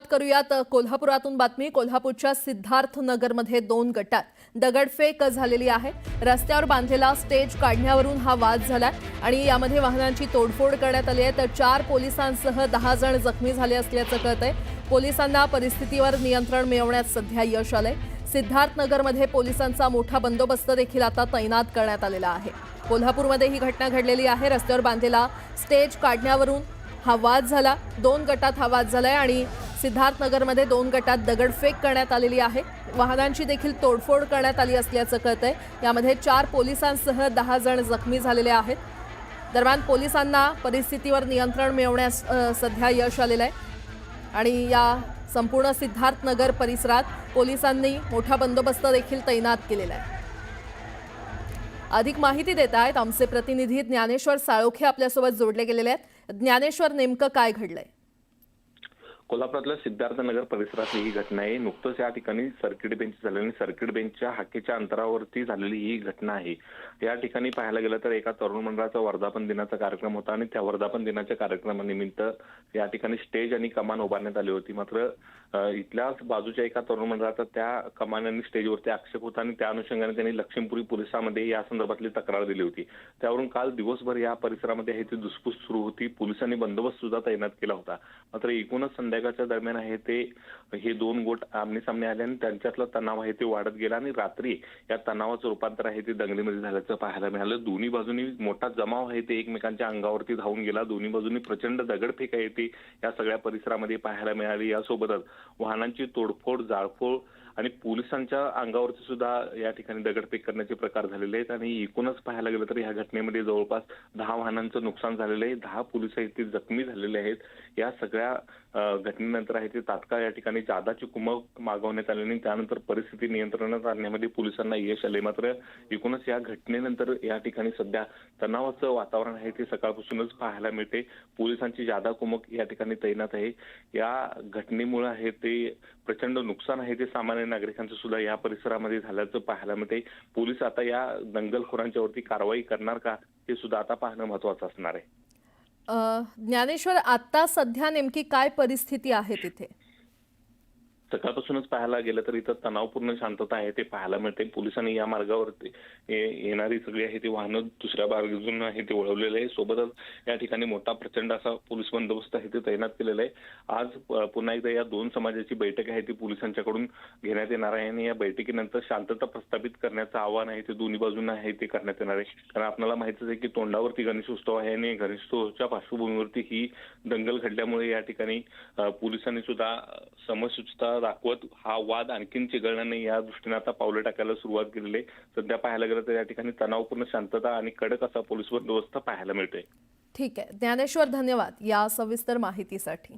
करूयात कोल्हापुरातून बातमी। कोल्हापूरच्या सिद्धार्थ नगरमध्ये 2 गटात दगडफेक झालेली आहे। रस्त्यावर बांधलेला स्टेज काढण्यावरून हा वाद झाला आणि यामध्ये वाहनांची तोडफोड करण्यात आली आहे। तर 4 पोलिसांसह 10 जण जखमी झाले असल्याचं कळतंय। पोलिसांना परिस्थितीवर नियंत्रण मिळवण्यात सध्या यश आलंय। सिद्धार्थ नगरमध्ये पोलिसांचा मोठा बंदोबस्त देखील आता तैनात करण्यात आलेला आहे। कोल्हापूरमध्ये ही घटना घडलेली आहे। रस्त्यावर बांधलेला स्टेज काढण्यावरून हा वाद झाला। 2 गटात हा वाद झालाय आणि सिद्धार्थ नगरमध्ये 2 गटात दगडफेक करण्यात आलेली आहे। वाहनांची देखील तोडफोड करण्यात आली असल्याचं कळतंय। यामध्ये 4 पोलिसांसह 10 जण जखमी झालेले आहेत। दरम्यान पोलिसांना परिस्थितीवर नियंत्रण मिळवण्यास सध्या यश आलेलं आहे आणि या संपूर्ण सिद्धार्थ नगर परिसरात पोलिसांनी मोठा बंदोबस्त देखील तैनात केलेला आहे। अधिक माहिती देत आहेत आमचे प्रतिनिधी ज्ञानेश्वर साळोखे आपल्यासोबत जोडले गेलेले आहेत। ज्ञानेश्वर, नेमकं काय घडलंय? कोल्हापुरातल्या सिद्धार्थ नगर परिसरातली ही घटना आहे। नुकतंच या ठिकाणी सर्किट बेंच झाले आणि सर्किट बेंचच्या हाकेच्या अंतरावरती झालेली ही घटना आहे। या ठिकाणी पाहायला गेलं तर एका तरुण मंडळाचा वर्धापन दिनाचा कार्यक्रम होता आणि त्या वर्धापन दिनाच्या कार्यक्रमानिमित्त या ठिकाणी स्टेज आणि कमान उभारण्यात आली होती। मात्र इथल्याच बाजूच्या एका तरुण मंडळाचा त्या कमान आणि स्टेजवरती आक्षेप होता आणि त्या अनुषंगाने त्यांनी लक्ष्मीपुरी पोलिसांमध्ये या संदर्भातली तक्रार दिली होती। त्यावरून काल दिवसभर या परिसरामध्ये ही धुसफूस सुरू होती। पोलिसांनी बंदोबस्त सुद्धा तैनात केला होता। मात्र एकूणच संध्याकाळच्या दरम्यान आहे ते हे 2 गोट आमने-सामने आले आणि त्यांच्यातला तणाव आहे ते वाढत गेला आणि रात्री या तणावाचं रूपांतर आहे ते दंगलीमध्ये झाल्याचं पाहायला मिळालं। दोन्ही बाजूंनी मोठा जमाव आहे ते एकमेकांच्या अंगावरती धावून गेला। दोन्ही बाजूंनी प्रचंड दगडफेक आहे ती या सगळ्या परिसरामध्ये पाहायला मिळाली। यासोबतच वाहनांची तोडफोड, जाळपोळ आणि पोलिसांच्या अंगावरती सुद्धा या ठिकाणी दगडफेक करण्याचे प्रकार झालेले आहेत आणि एकूणच पाहायला गेलं तर या घटनेमध्ये जवळपास 10 वाहनांचं नुकसान झालेलं आहे। 10 पोलीस आहेत ते जखमी झालेले आहेत। या सगळ्या घटनेनंतर आहे ते तात्काळ या ठिकाणी जादाची कुमक मागवण्यात आली आणि त्यानंतर परिस्थिती नियंत्रणात आणण्यामध्ये पोलिसांना यश आले। मात्र एकूणच या घटनेनंतर या ठिकाणी सध्या तणावाचं वातावरण आहे ते सकाळपासूनच पाहायला मिळते। पोलिसांची जादा कुमक या ठिकाणी तैनात आहे। या घटनेमुळे आहे ते प्रचंड नुकसान आहे ते सामान्य नागरिकांचं सुद्धा या परिसरामध्ये झाल्याचं पाहायला मिळते। पोलीस आता या दंगलखोरांच्या वरती कारवाई करणार का हे सुद्धा आता पाहणं महत्त्वाचं असणार आहे। ज्ञानेश्वर, आता सध्या नेमकी काय परिस्थिती आहे तिथे? सकाळपासूनच पाहायला गेलं तर इथं तणावपूर्ण शांतता आहे ते पाहायला मिळते। पोलिसांनी या मार्गावरती येणारी सगळी आहे ती वाहनं दुसऱ्या बाजूने आहे ते वळवलेले आहे। सोबतच या ठिकाणी मोठा प्रचंड असा पोलीस बंदोबस्त आहे ते तैनात केलेला आहे। आज पुन्हा एकदा या 2 समाजाची बैठक आहे ती पोलिसांच्याकडून घेण्यात येणार आहे आणि या बैठकीनंतर शांतता प्रस्थापित करण्याचं आव्हान आहे ते दोन्ही बाजूंना आहे ते करण्यात येणार आहे। कारण आपल्याला माहितीच आहे की तोंडावरती गणेशोत्सव आहे आणि गणेशोत्सवाच्या पार्श्वभूमीवरती ही दंगल घडल्यामुळे या ठिकाणी पोलिसांनी सुद्धा समसूचता दाखवत हा वाद आणखीन चिघळणार नाही या दृष्टीने आता पावलं टाकायला सुरुवात केलेली आहे। सध्या पाहायला गेलं तर या ठिकाणी तणावपूर्ण शांतता आणि कडक असा पोलीस बंदोबस्त पाहायला मिळतोय। ठीक आहे ज्ञानेश्वर, धन्यवाद या सविस्तर माहितीसाठी।